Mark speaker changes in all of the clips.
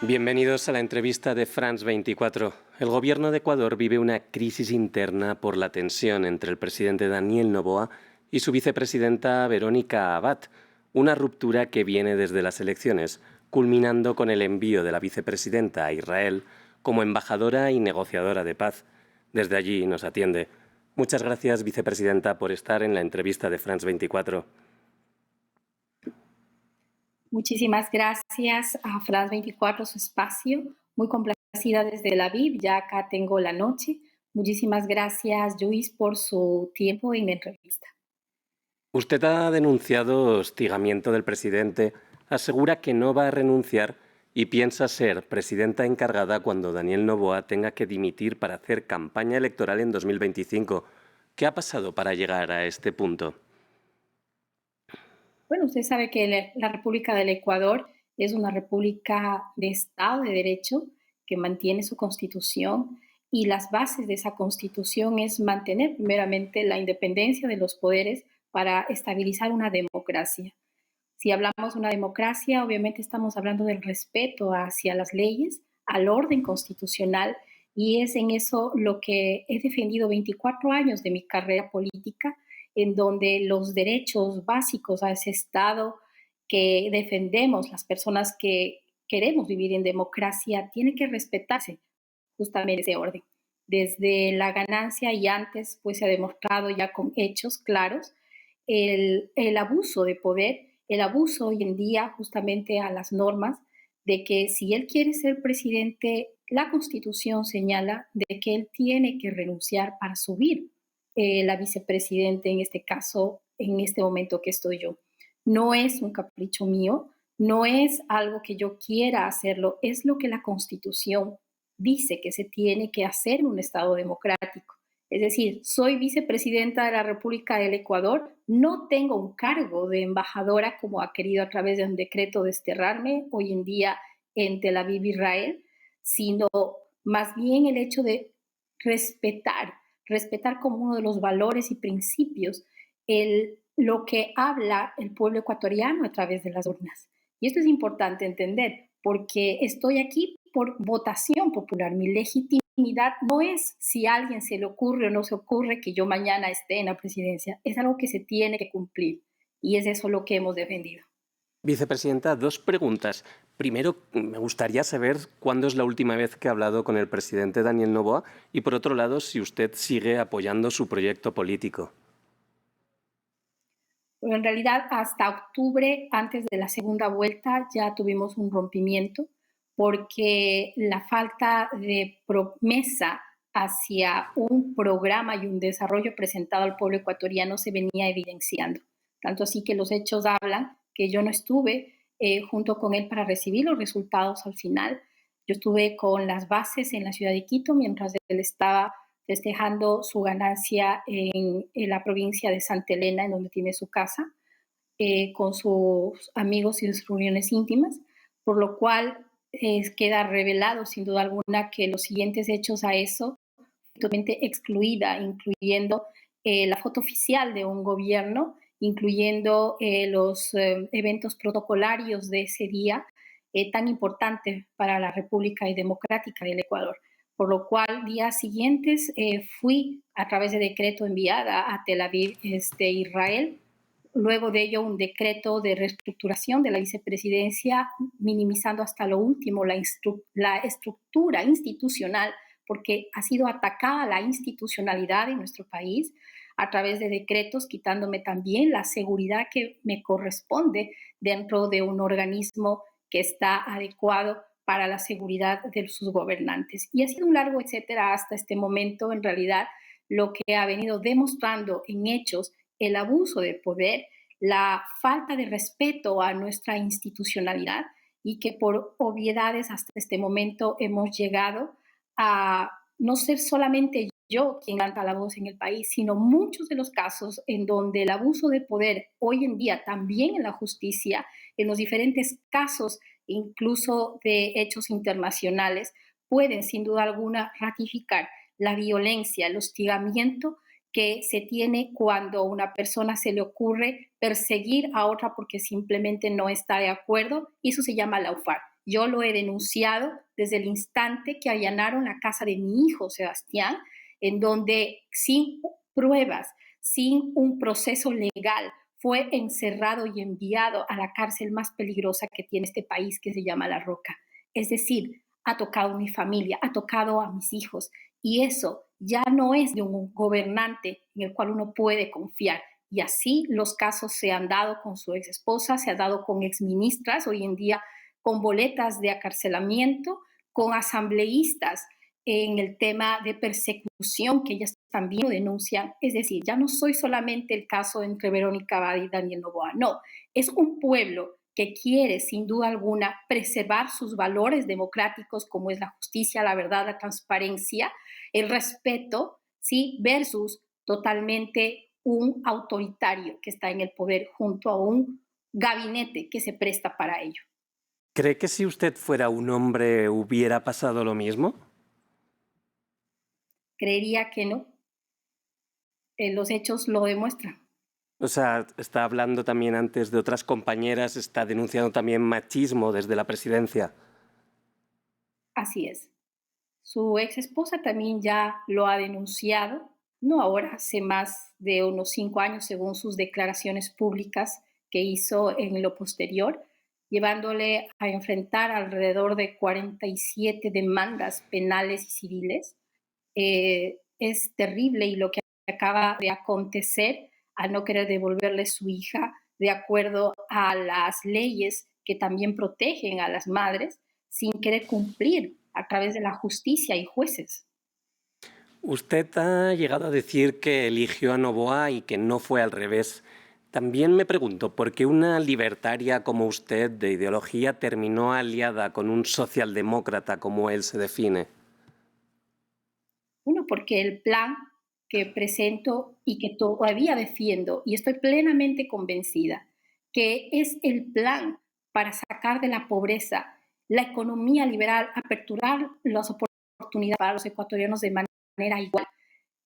Speaker 1: Bienvenidos a la entrevista de France 24. El gobierno de Ecuador vive una crisis interna por la tensión entre el presidente Daniel Noboa y su vicepresidenta Verónica Abad, una ruptura que viene desde las elecciones, culminando con el envío de la vicepresidenta a Israel como embajadora y negociadora de paz. Desde allí nos atiende. Muchas gracias, vicepresidenta, por estar en la entrevista de France 24.
Speaker 2: Muchísimas gracias a France 24, su espacio. Muy complacida desde Tel Aviv, ya acá tengo la noche. Muchísimas gracias, Luis, por su tiempo en la entrevista.
Speaker 1: Usted ha denunciado hostigamiento del presidente, asegura que no va a renunciar y piensa ser presidenta encargada cuando Daniel Noboa tenga que dimitir para hacer campaña electoral en 2025. ¿Qué ha pasado para llegar a este punto?
Speaker 2: Bueno, usted sabe que la República del Ecuador es una república de Estado de Derecho que mantiene su constitución y las bases de esa constitución es mantener primeramente la independencia de los poderes para estabilizar una democracia. Si hablamos de una democracia, obviamente estamos hablando del respeto hacia las leyes, al orden constitucional, y es en eso lo que he defendido 24 años de mi carrera política, en donde los derechos básicos a ese Estado que defendemos, las personas que queremos vivir en democracia, tiene que respetarse justamente ese orden. Desde la ganancia y antes, pues se ha demostrado ya con hechos claros el abuso de poder, el abuso hoy en día justamente a las normas de que si él quiere ser presidente, la Constitución señala de que él tiene que renunciar para subir la vicepresidente, en este caso, en este momento que estoy yo. No es un capricho mío, no es algo que yo quiera hacerlo, es lo que la Constitución dice que se tiene que hacer en un Estado democrático. Es decir, soy vicepresidenta de la República del Ecuador, no tengo un cargo de embajadora como ha querido a través de un decreto desterrarme hoy en día en Tel Aviv, Israel, sino más bien el hecho de respetar como uno de los valores y principios lo que habla el pueblo ecuatoriano a través de las urnas. Y esto es importante entender, porque estoy aquí por votación popular. Mi legitimidad no es si a alguien se le ocurre o no se ocurre que yo mañana esté en la presidencia. Es algo que se tiene que cumplir y es eso lo que hemos defendido.
Speaker 1: Vicepresidenta, dos preguntas. Primero, me gustaría saber cuándo es la última vez que ha hablado con el presidente Daniel Noboa y, por otro lado, si usted sigue apoyando su proyecto político.
Speaker 2: Bueno, en realidad hasta octubre, antes de la segunda vuelta, ya tuvimos un rompimiento porque la falta de promesa hacia un programa y un desarrollo presentado al pueblo ecuatoriano se venía evidenciando. Tanto así que los hechos hablan que yo no estuve junto con él para recibir los resultados al final. Yo estuve con las bases en la ciudad de Quito mientras él estaba festejando su ganancia en la provincia de Santa Elena, en donde tiene su casa, con sus amigos y sus reuniones íntimas, por lo cual queda revelado sin duda alguna que los siguientes hechos a eso, totalmente excluida, incluyendo la foto oficial de un gobierno, incluyendo los eventos protocolarios de ese día, tan importante para la República y Democrática del Ecuador. Por lo cual, días siguientes fui a través de decreto enviada a Tel Aviv, Israel. Luego de ello, un decreto de reestructuración de la vicepresidencia, minimizando hasta lo último la estructura institucional, porque ha sido atacada la institucionalidad en nuestro país a través de decretos, quitándome también la seguridad que me corresponde dentro de un organismo que está adecuado para la seguridad de sus gobernantes. Y ha sido un largo etcétera hasta este momento, en realidad, lo que ha venido demostrando en hechos el abuso de poder, la falta de respeto a nuestra institucionalidad y que por obviedades hasta este momento hemos llegado a no ser solamente yo quien levanta la voz en el país, sino muchos de los casos en donde el abuso de poder hoy en día también en la justicia, en los diferentes casos incluso de hechos internacionales, pueden sin duda alguna ratificar la violencia, el hostigamiento que se tiene cuando a una persona se le ocurre perseguir a otra porque simplemente no está de acuerdo, y eso se llama laufar. Yo lo he denunciado desde el instante que allanaron la casa de mi hijo, Sebastián, en donde sin pruebas, sin un proceso legal, fue encerrado y enviado a la cárcel más peligrosa que tiene este país, que se llama La Roca. Es decir, ha tocado a mi familia, ha tocado a mis hijos, y eso ya no es de un gobernante en el cual uno puede confiar. Y así los casos se han dado con su ex esposa, se ha dado con exministras, hoy en día con boletas de acarcelamiento, con asambleístas en el tema de persecución que ellas también lo denuncian. Es decir, ya no soy solamente el caso entre Verónica Abad y Daniel Noboa, no, es un pueblo que quiere, sin duda alguna, preservar sus valores democráticos como es la justicia, la verdad, la transparencia, el respeto, ¿sí? Versus totalmente un autoritario que está en el poder junto a un gabinete que se presta para ello.
Speaker 1: ¿Cree que si usted fuera un hombre hubiera pasado lo mismo?
Speaker 2: Creería que no. Los hechos lo demuestran.
Speaker 1: O sea, está hablando también antes de otras compañeras, está denunciando también machismo desde la presidencia.
Speaker 2: Así es. Su ex esposa también ya lo ha denunciado, no ahora, hace más de unos 5 años, según sus declaraciones públicas que hizo en lo posterior, llevándole a enfrentar alrededor de 47 demandas penales y civiles. Es terrible y lo que acaba de acontecer al no querer devolverle su hija de acuerdo a las leyes que también protegen a las madres, sin querer cumplir a través de la justicia y jueces.
Speaker 1: Usted ha llegado a decir que eligió a Noboa y que no fue al revés. También me pregunto, ¿por qué una libertaria como usted de ideología terminó aliada con un socialdemócrata como él se define?
Speaker 2: Uno, porque el plan que presento y que todavía defiendo, y estoy plenamente convencida, que es el plan para sacar de la pobreza la economía liberal, aperturar las oportunidades para los ecuatorianos de manera igual,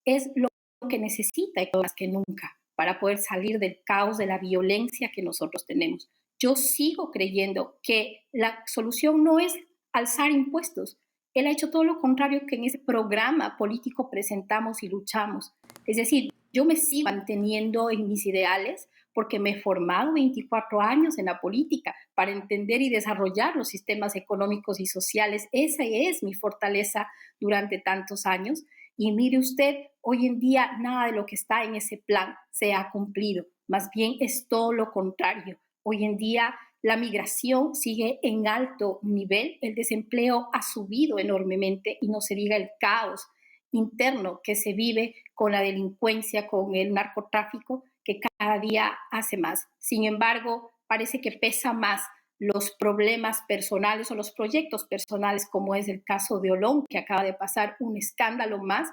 Speaker 2: es lo que necesita Ecuador más que nunca para poder salir del caos de la violencia que nosotros tenemos. Yo sigo creyendo que la solución no es alzar impuestos. Él ha hecho todo lo contrario que en ese programa político presentamos y luchamos. Es decir, yo me sigo manteniendo en mis ideales porque me he formado 24 años en la política para entender y desarrollar los sistemas económicos y sociales. Esa es mi fortaleza durante tantos años. Y mire usted, hoy en día nada de lo que está en ese plan se ha cumplido. Más bien es todo lo contrario. Hoy en día la migración sigue en alto nivel, el desempleo ha subido enormemente y no se diga el caos interno que se vive con la delincuencia, con el narcotráfico, que cada día hace más. Sin embargo, parece que pesa más los problemas personales o los proyectos personales, como es el caso de Olón, que acaba de pasar un escándalo más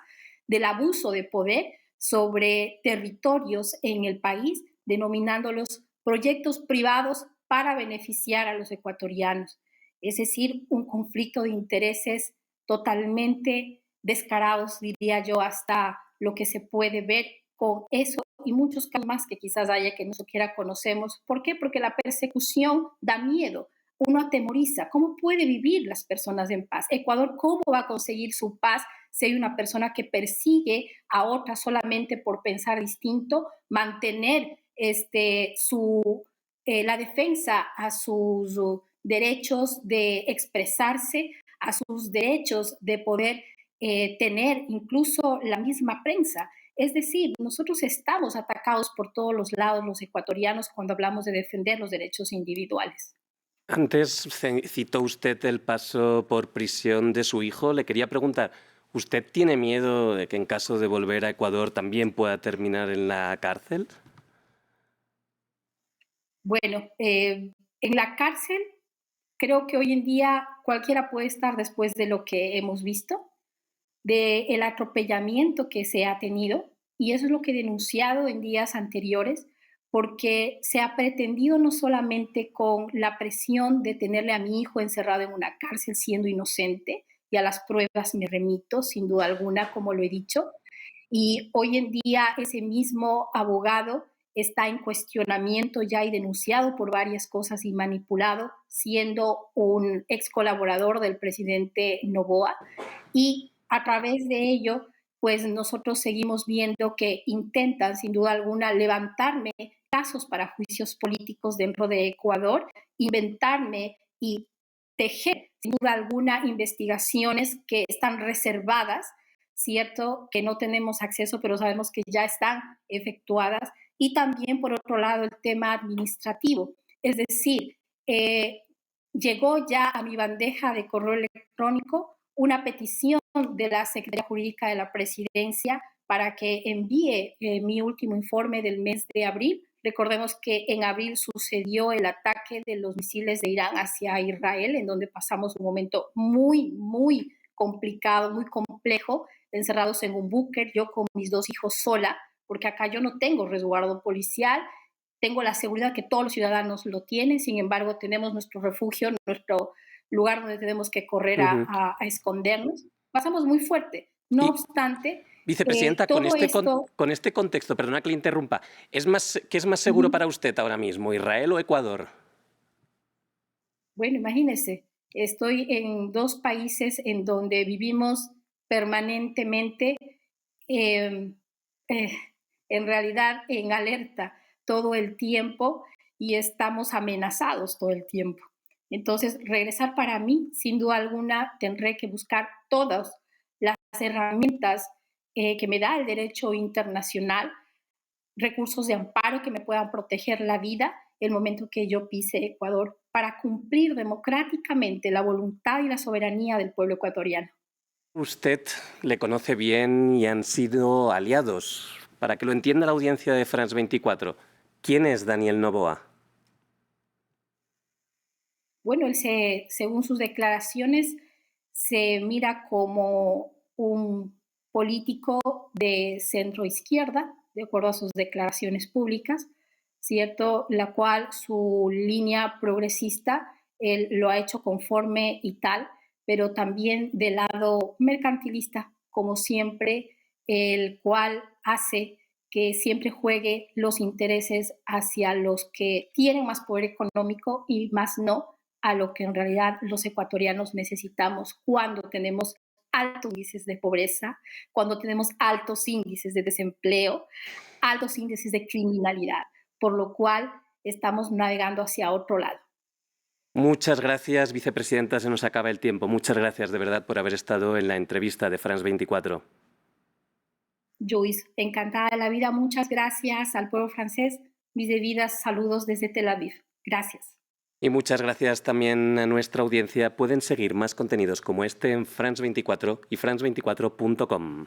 Speaker 2: del abuso de poder sobre territorios en el país, denominándolos proyectos privados para beneficiar a los ecuatorianos. Es decir, un conflicto de intereses totalmente descarados, diría yo, hasta lo que se puede ver con eso y muchos casos más que quizás haya que no siquiera conocemos. ¿Por qué? Porque la persecución da miedo, uno atemoriza. ¿Cómo puede vivir las personas en paz? Ecuador, ¿cómo va a conseguir su paz si hay una persona que persigue a otra solamente por pensar distinto, mantener la defensa a sus derechos de expresarse, a sus derechos de poder tener incluso la misma prensa? Es decir, nosotros estamos atacados por todos los lados los ecuatorianos cuando hablamos de defender los derechos individuales.
Speaker 1: Antes citó usted el paso por prisión de su hijo. Le quería preguntar, ¿usted tiene miedo de que en caso de volver a Ecuador también pueda terminar en la cárcel?
Speaker 2: Bueno, en la cárcel creo que hoy en día cualquiera puede estar después de lo que hemos visto, del atropellamiento que se ha tenido, y eso es lo que he denunciado en días anteriores, porque se ha pretendido no solamente con la presión de tenerle a mi hijo encerrado en una cárcel siendo inocente, y a las pruebas me remito, sin duda alguna, como lo he dicho, y hoy en día ese mismo abogado está en cuestionamiento ya y denunciado por varias cosas y manipulado, siendo un ex colaborador del presidente Noboa. Y a través de ello, pues nosotros seguimos viendo que intentan, sin duda alguna, levantarme casos para juicios políticos dentro de Ecuador, inventarme y tejer, sin duda alguna, investigaciones que están reservadas, cierto, que no tenemos acceso, pero sabemos que ya están efectuadas. Y también, por otro lado, el tema administrativo. Es decir, llegó ya a mi bandeja de correo electrónico una petición de la Secretaría Jurídica de la Presidencia para que envíe mi último informe del mes de abril. Recordemos que en abril sucedió el ataque de los misiles de Irán hacia Israel, en donde pasamos un momento muy, muy complicado, muy complejo, encerrados en un búnker, yo con mis 2 hijos sola, porque acá yo no tengo resguardo policial, tengo la seguridad que todos los ciudadanos lo tienen, sin embargo tenemos nuestro refugio, nuestro lugar donde tenemos que correr
Speaker 1: Ujú.
Speaker 2: a escondernos. Pasamos muy fuerte. No
Speaker 1: Y,
Speaker 2: obstante,
Speaker 1: vicepresidenta,
Speaker 2: todo esto...
Speaker 1: con este contexto, perdona que le interrumpa, ¿qué es más seguro para usted ahora mismo, Israel o Ecuador?
Speaker 2: Bueno, imagínese, estoy en 2 países en donde vivimos permanentemente, eh, eh, en realidad en alerta todo el tiempo y estamos amenazados todo el tiempo. Entonces, regresar para mí, sin duda alguna, tendré que buscar todas las herramientas que me da el derecho internacional, recursos de amparo que me puedan proteger la vida el momento que yo pise Ecuador para cumplir democráticamente la voluntad y la soberanía del pueblo ecuatoriano.
Speaker 1: Usted le conoce bien y han sido aliados. Para que lo entienda la audiencia de France 24, ¿quién es Daniel Noboa?
Speaker 2: Bueno, según sus declaraciones, se mira como un político de centro izquierda, de acuerdo a sus declaraciones públicas, ¿cierto? La cual su línea progresista, él lo ha hecho conforme y tal, pero también del lado mercantilista, como siempre, el cual hace que siempre juegue los intereses hacia los que tienen más poder económico y más no a lo que en realidad los ecuatorianos necesitamos cuando tenemos altos índices de pobreza, cuando tenemos altos índices de desempleo, altos índices de criminalidad, por lo cual estamos navegando hacia otro lado.
Speaker 1: Muchas gracias, vicepresidenta. Se nos acaba el tiempo. Muchas gracias de verdad por haber estado en la entrevista de France 24.
Speaker 2: Joyce, encantada de la vida. Muchas gracias al pueblo francés. Mis debidas saludos desde Tel Aviv. Gracias.
Speaker 1: Y muchas gracias también a nuestra audiencia. Pueden seguir más contenidos como este en France 24 y france24.com.